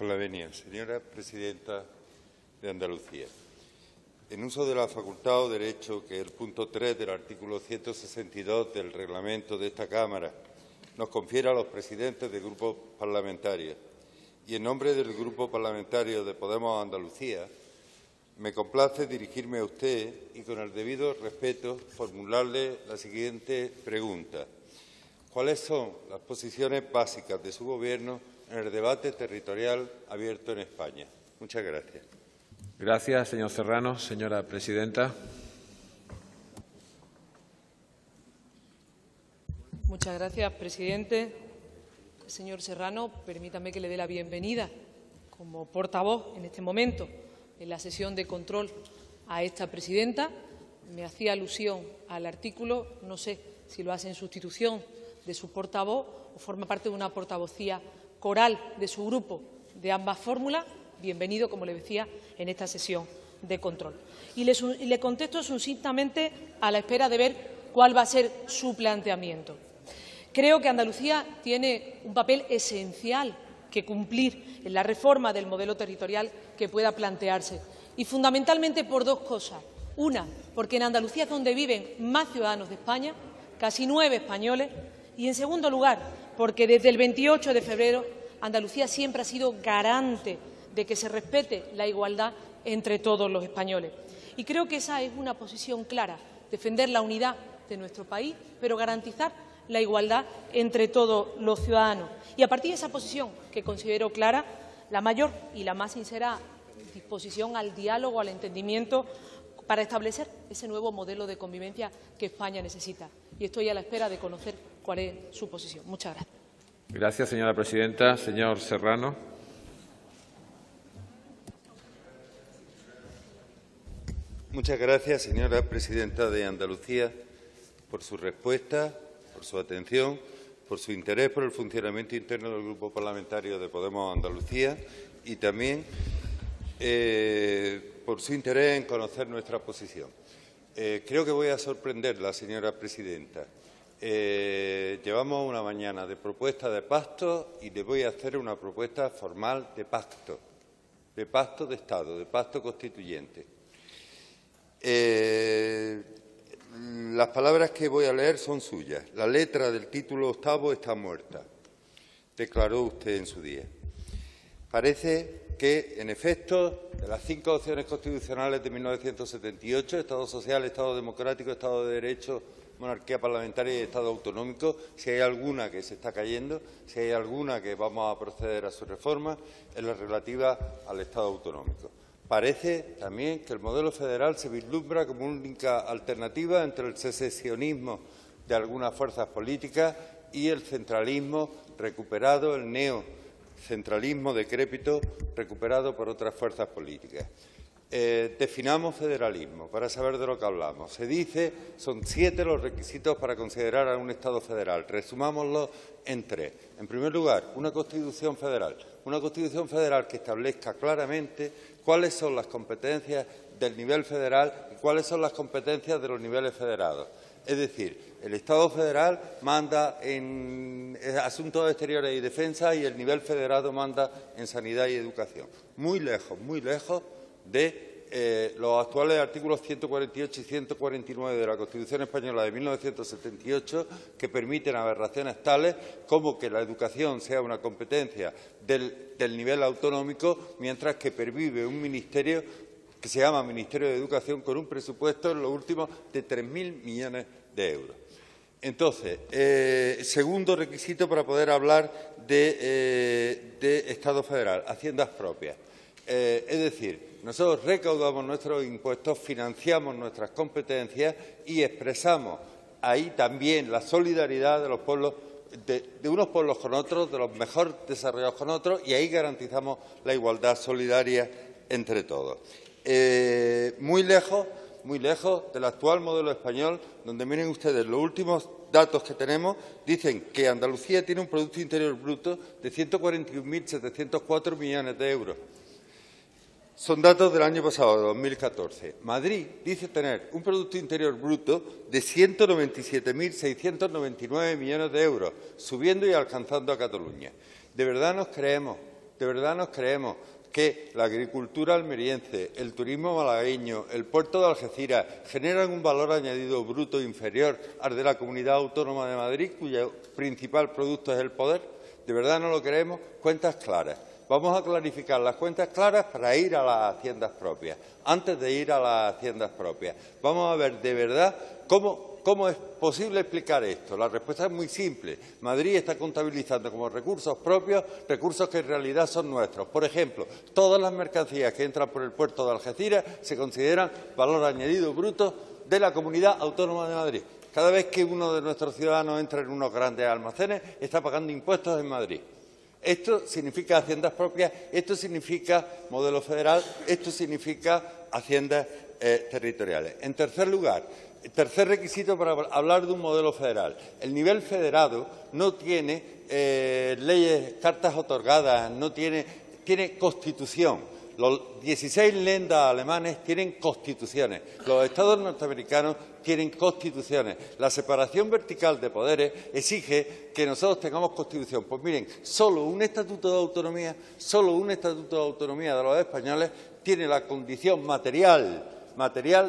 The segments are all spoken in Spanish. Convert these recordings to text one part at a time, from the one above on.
Con la venia. Señora Presidenta de Andalucía, en uso de la facultad o derecho que el punto 3 del artículo 162 del reglamento de esta Cámara nos confiere a los presidentes de grupos parlamentarios y en nombre del Grupo Parlamentario de Podemos Andalucía, me complace dirigirme a usted y, con el debido respeto, formularle la siguiente pregunta. ¿Cuáles son las posiciones básicas de su Gobierno en el debate territorial abierto en España? Muchas gracias. Gracias, señor Serrano. Señora presidenta. Muchas gracias, presidente. Señor Serrano, permítame que le dé la bienvenida como portavoz en este momento en la sesión de control a esta presidenta. Me hacía alusión al artículo, no sé si lo hace en sustitución de su portavoz o forma parte de una portavocía coral de su grupo de ambas fórmulas. Bienvenido, como le decía, en esta sesión de control. Y le contesto sucintamente a la espera de ver cuál va a ser su planteamiento. Creo que Andalucía tiene un papel esencial que cumplir en la reforma del modelo territorial que pueda plantearse, y fundamentalmente por dos cosas. Una, porque en Andalucía es donde viven más ciudadanos de España, casi 9 españoles, y en segundo lugar, porque desde el 28 de febrero Andalucía siempre ha sido garante de que se respete la igualdad entre todos los españoles. Y creo que esa es una posición clara, defender la unidad de nuestro país, pero garantizar la igualdad entre todos los ciudadanos. Y a partir de esa posición, que considero clara, la mayor y la más sincera disposición al diálogo, al entendimiento, para establecer ese nuevo modelo de convivencia que España necesita. Y estoy a la espera de conocer cuál es su posición. Muchas gracias. Gracias, señora presidenta. Señor Serrano. Muchas gracias, señora presidenta de Andalucía, por su respuesta, por su atención, por su interés por el funcionamiento interno del Grupo Parlamentario de Podemos Andalucía y también por su interés en conocer nuestra posición. Creo que voy a sorprenderla, señora presidenta. Llevamos una mañana de propuesta de pacto y le voy a hacer una propuesta formal de pacto de Estado, de pacto constituyente. Las palabras que voy a leer son suyas. La letra del título octavo está muerta, declaró usted en su día. Parece que, en efecto, de las 5 opciones constitucionales de 1978, Estado social, Estado democrático, Estado de Derecho, monarquía parlamentaria y Estado autonómico, si hay alguna que se está cayendo, si hay alguna que vamos a proceder a su reforma, es la relativa al Estado autonómico. Parece también que el modelo federal se vislumbra como única alternativa entre el secesionismo de algunas fuerzas políticas y el centralismo recuperado, el neocentralismo decrépito recuperado por otras fuerzas políticas. Definamos federalismo para saber de lo que hablamos. Se dice, son 7 los requisitos para considerar a un Estado federal. Resumámoslo en 3. En primer lugar, una Constitución federal. Una Constitución federal que establezca claramente cuáles son las competencias del nivel federal y cuáles son las competencias de los niveles federados. Es decir, el Estado federal manda en asuntos exteriores y defensa y el nivel federado manda en sanidad y educación. Muy lejos de los actuales artículos 148 y 149 de la Constitución española de 1978, que permiten aberraciones tales como que la educación sea una competencia del nivel autonómico, mientras que pervive un ministerio que se llama Ministerio de Educación con un presupuesto en lo último de 3.000 millones de euros. Entonces, segundo requisito para poder hablar de Estado federal, haciendas propias. Es decir, nosotros recaudamos nuestros impuestos, financiamos nuestras competencias y expresamos ahí también la solidaridad de los pueblos, de unos pueblos con otros, de los mejor desarrollados con otros, y ahí garantizamos la igualdad solidaria entre todos. Muy lejos del actual modelo español, donde miren ustedes los últimos datos que tenemos, dicen que Andalucía tiene un Producto Interior Bruto de 141.704 millones de euros. Son datos del año pasado, de 2014. Madrid dice tener un Producto Interior Bruto de 197.699 millones de euros, subiendo y alcanzando a Cataluña. ¿De verdad nos creemos ¿De verdad nos creemos que la agricultura almeriense, el turismo malagueño, el puerto de Algeciras generan un valor añadido bruto inferior al de la Comunidad Autónoma de Madrid, cuyo principal producto es el poder? ¿De verdad no lo creemos? Cuentas claras. Vamos a clarificar las cuentas claras para ir a las haciendas propias. Antes de ir a las haciendas propias, vamos a ver de verdad cómo es posible explicar esto. La respuesta es muy simple. Madrid está contabilizando como recursos propios recursos que en realidad son nuestros. Por ejemplo, todas las mercancías que entran por el puerto de Algeciras se consideran valor añadido bruto de la Comunidad Autónoma de Madrid. Cada vez que uno de nuestros ciudadanos entra en unos grandes almacenes, está pagando impuestos en Madrid. Esto significa haciendas propias, esto significa modelo federal, esto significa haciendas territoriales. En tercer lugar, el tercer requisito para hablar de un modelo federal. El nivel federado no tiene leyes, cartas otorgadas, tiene constitución. Los 16 Länder alemanes tienen constituciones. Los estados norteamericanos tienen constituciones. La separación vertical de poderes exige que nosotros tengamos constitución. Pues miren, solo un estatuto de autonomía de los españoles tiene la condición material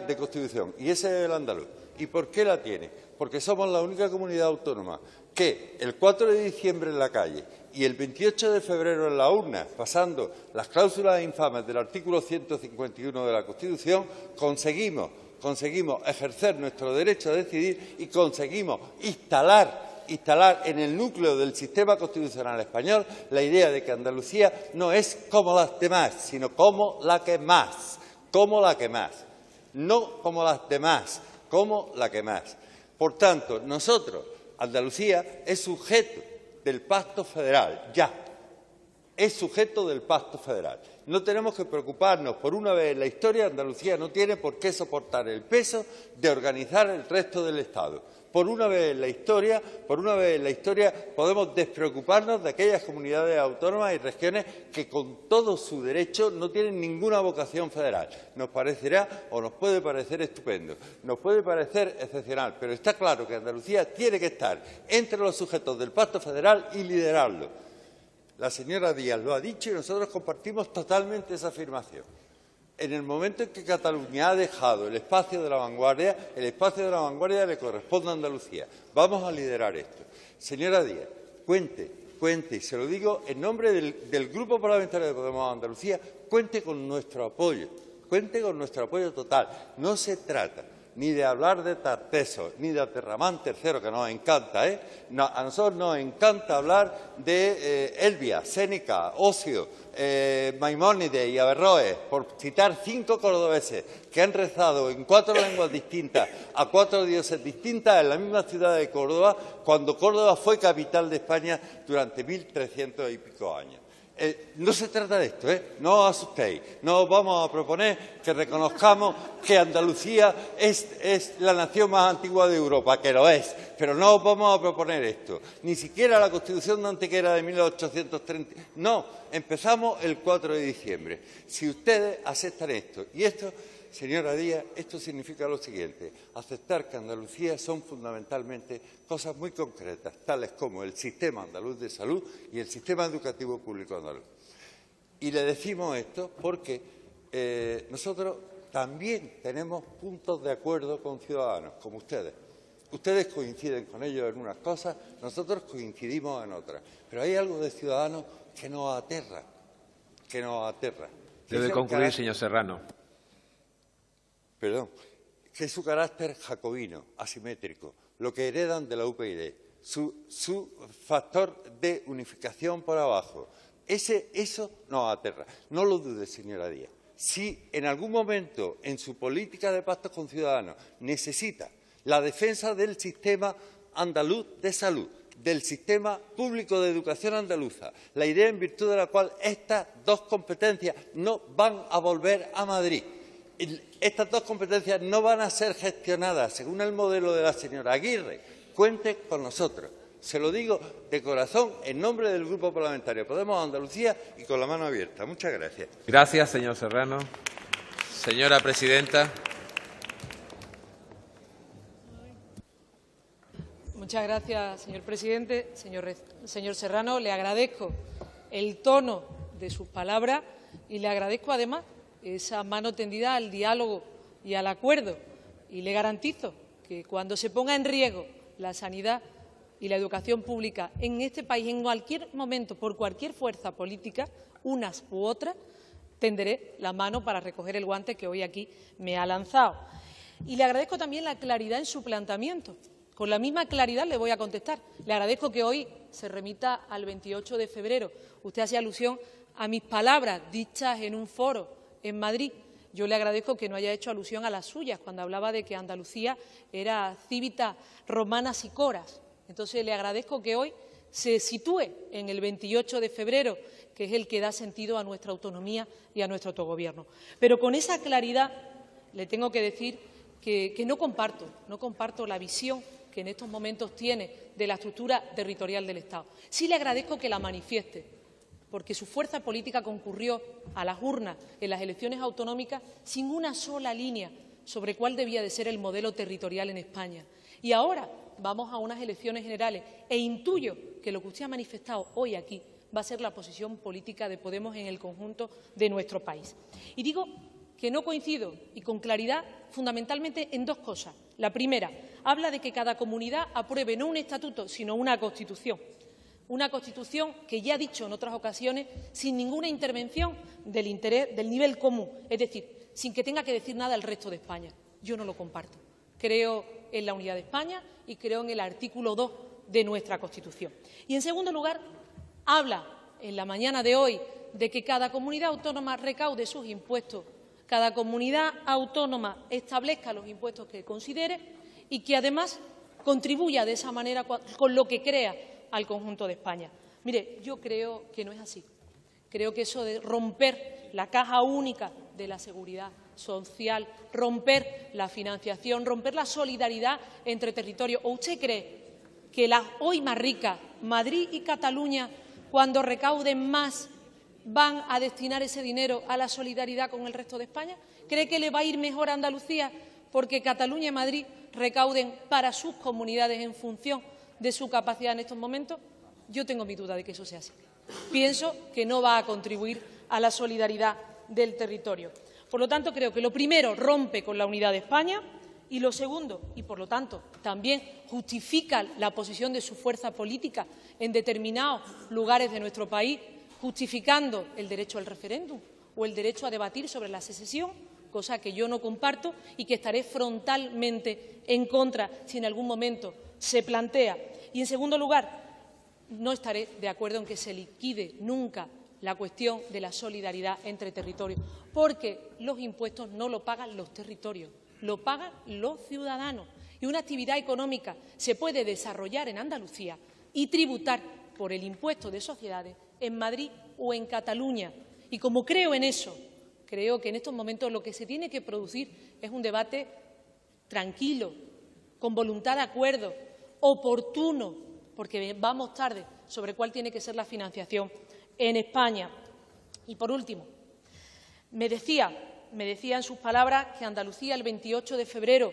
de constitución, y ese es el andaluz. ¿Y por qué la tiene? Porque somos la única comunidad autónoma que el 4 de diciembre en la calle y el 28 de febrero en la urna, pasando las cláusulas infames del artículo 151 de la Constitución, conseguimos ejercer nuestro derecho a decidir y conseguimos instalar en el núcleo del sistema constitucional español la idea de que Andalucía no es como las demás, sino como la que más, no como las demás, como la que más. Por tanto, Andalucía es sujeto del Pacto Federal, ya. Es sujeto del Pacto Federal. No tenemos que preocuparnos. Por una vez en la historia, Andalucía no tiene por qué soportar el peso de organizar el resto del Estado. Por una vez en la historia, podemos despreocuparnos de aquellas comunidades autónomas y regiones que con todo su derecho no tienen ninguna vocación federal. Nos parecerá o nos puede parecer estupendo, nos puede parecer excepcional, pero está claro que Andalucía tiene que estar entre los sujetos del Pacto Federal y liderarlo. La señora Díaz lo ha dicho y nosotros compartimos totalmente esa afirmación. En el momento en que Cataluña ha dejado el espacio de la vanguardia le corresponde a Andalucía. Vamos a liderar esto. Señora Díaz, cuente, y se lo digo en nombre del Grupo Parlamentario de Podemos Andalucía, cuente con nuestro apoyo total. No se trata ni de hablar de Tartesos, ni de Aterramán III, que nos encanta, No, a nosotros nos encanta hablar de Elvia, Séneca, Ocio, Maimónides y Averroes, por citar 5 cordobeses que han rezado en 4 lenguas distintas a 4 dioses distintas en la misma ciudad de Córdoba, cuando Córdoba fue capital de España durante 1300 y pico años. No se trata de esto, no os asustéis. No os vamos a proponer que reconozcamos que Andalucía es la nación más antigua de Europa, que lo es, pero no os vamos a proponer esto. Ni siquiera la Constitución de Antequera de 1830. No, empezamos el 4 de diciembre. Si ustedes aceptan esto, y esto, señora Díaz, esto significa lo siguiente: aceptar que Andalucía son fundamentalmente cosas muy concretas, tales como el sistema andaluz de salud y el sistema educativo público andaluz. Y le decimos esto porque nosotros también tenemos puntos de acuerdo con ciudadanos, como ustedes. Ustedes coinciden con ellos en unas cosas, nosotros coincidimos en otras. Pero hay algo de ciudadanos que nos aterra, Debe concluir, señor Serrano. Perdón, que es su carácter jacobino, asimétrico, lo que heredan de la UPyD, su factor de unificación por abajo. Eso nos aterra. No lo dude, señora Díaz. Si en algún momento en su política de pactos con ciudadanos necesita la defensa del sistema andaluz de salud, del sistema público de educación andaluza, la idea en virtud de la cual estas 2 competencias no van a volver a Madrid. Estas 2 competencias no van a ser gestionadas según el modelo de la señora Aguirre. Cuente con nosotros. Se lo digo de corazón en nombre del Grupo Parlamentario Podemos Andalucía y con la mano abierta. Muchas gracias. Gracias, señor Serrano. Señora presidenta. Muchas gracias, señor presidente. Señor Serrano, le agradezco el tono de sus palabras y le agradezco además esa mano tendida al diálogo y al acuerdo. Y le garantizo que cuando se ponga en riesgo la sanidad y la educación pública en este país, en cualquier momento, por cualquier fuerza política, unas u otras, tenderé la mano para recoger el guante que hoy aquí me ha lanzado. Y le agradezco también la claridad en su planteamiento. Con la misma claridad le voy a contestar. Le agradezco que hoy se remita al 28 de febrero. Usted hace alusión a mis palabras dichas en un foro en Madrid. Yo le agradezco que no haya hecho alusión a las suyas cuando hablaba de que Andalucía era civita romana sicoras. Entonces, le agradezco que hoy se sitúe en el 28 de febrero, que es el que da sentido a nuestra autonomía y a nuestro autogobierno. Pero con esa claridad le tengo que decir que no comparto la visión que en estos momentos tiene de la estructura territorial del Estado. Sí le agradezco que la manifieste, porque su fuerza política concurrió a las urnas en las elecciones autonómicas sin una sola línea sobre cuál debía de ser el modelo territorial en España. Y ahora vamos a unas elecciones generales e intuyo que lo que usted ha manifestado hoy aquí va a ser la posición política de Podemos en el conjunto de nuestro país. Y digo que no coincido, y con claridad, fundamentalmente en dos cosas. La primera, habla de que cada comunidad apruebe no un estatuto, sino una Constitución. Una Constitución que ya ha dicho en otras ocasiones, sin ninguna intervención del nivel común, es decir, sin que tenga que decir nada el resto de España. Yo no lo comparto. Creo en la unidad de España y creo en el artículo 2 de nuestra Constitución. Y, en segundo lugar, habla en la mañana de hoy de que cada comunidad autónoma recaude sus impuestos, cada comunidad autónoma establezca los impuestos que considere y que, además, contribuya de esa manera con lo que crea al conjunto de España. Mire, yo creo que no es así. Creo que eso de romper la caja única de la seguridad social, romper la financiación, romper la solidaridad entre territorios. ¿O usted cree que las hoy más ricas, Madrid y Cataluña, cuando recauden más, van a destinar ese dinero a la solidaridad con el resto de España? ¿Cree que le va a ir mejor a Andalucía porque Cataluña y Madrid recauden para sus comunidades en función de su capacidad en estos momentos? Yo tengo mi duda de que eso sea así. Pienso que no va a contribuir a la solidaridad del territorio. Por lo tanto, creo que lo primero rompe con la unidad de España y lo segundo, y por lo tanto también justifica la posición de su fuerza política en determinados lugares de nuestro país, justificando el derecho al referéndum o el derecho a debatir sobre la secesión, cosa que yo no comparto y que estaré frontalmente en contra si en algún momento se plantea. Y, en segundo lugar, no estaré de acuerdo en que se liquide nunca la cuestión de la solidaridad entre territorios, porque los impuestos no lo pagan los territorios, lo pagan los ciudadanos. Y una actividad económica se puede desarrollar en Andalucía y tributar por el impuesto de sociedades en Madrid o en Cataluña. Y como creo en eso, creo que en estos momentos lo que se tiene que producir es un debate tranquilo, con voluntad de acuerdo, oportuno, porque vamos tarde, sobre cuál tiene que ser la financiación en España. Y, por último, me decía en sus palabras que Andalucía el 28 de febrero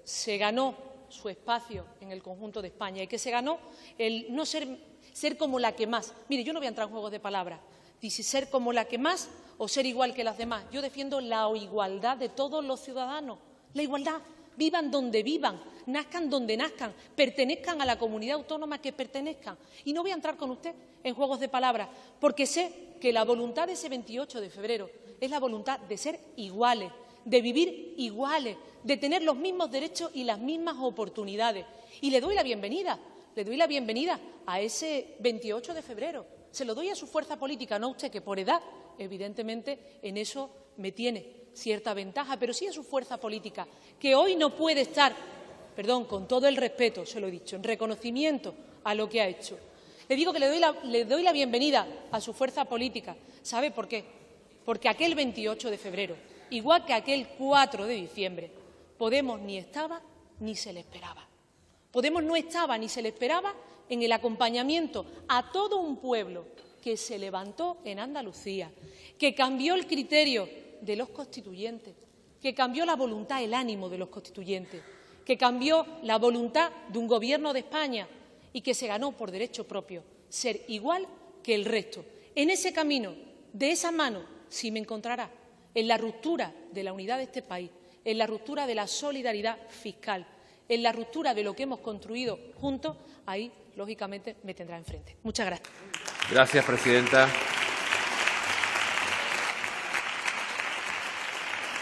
se ganó su espacio en el conjunto de España y que se ganó el no ser como la que más. Mire, yo no voy a entrar en juegos de palabras, si ser como la que más o ser igual que las demás. Yo defiendo la igualdad de todos los ciudadanos, la igualdad. Vivan donde vivan, nazcan donde nazcan, pertenezcan a la comunidad autónoma que pertenezcan. Y no voy a entrar con usted en juegos de palabras, porque sé que la voluntad de ese 28 de febrero es la voluntad de ser iguales, de vivir iguales, de tener los mismos derechos y las mismas oportunidades. Y le doy la bienvenida a ese 28 de febrero. Se lo doy a su fuerza política, no a usted, que por edad, evidentemente, en eso me tiene cierta ventaja, pero sí a su fuerza política, que hoy no puede estar, con todo el respeto, se lo he dicho, en reconocimiento a lo que ha hecho. Le digo que le doy la bienvenida a su fuerza política. ¿Sabe por qué? Porque aquel 28 de febrero, igual que aquel 4 de diciembre, Podemos ni estaba ni se le esperaba. Podemos no estaba ni se le esperaba en el acompañamiento a todo un pueblo que se levantó en Andalucía, que cambió el criterio de los constituyentes, que cambió la voluntad, el ánimo de los constituyentes, que cambió la voluntad de un Gobierno de España y que se ganó por derecho propio ser igual que el resto. En ese camino De esa mano, si me encontrará en la ruptura de la unidad de este país, en la ruptura de la solidaridad fiscal, en la ruptura de lo que hemos construido juntos, ahí, lógicamente, me tendrá enfrente. Muchas gracias. Gracias, presidenta.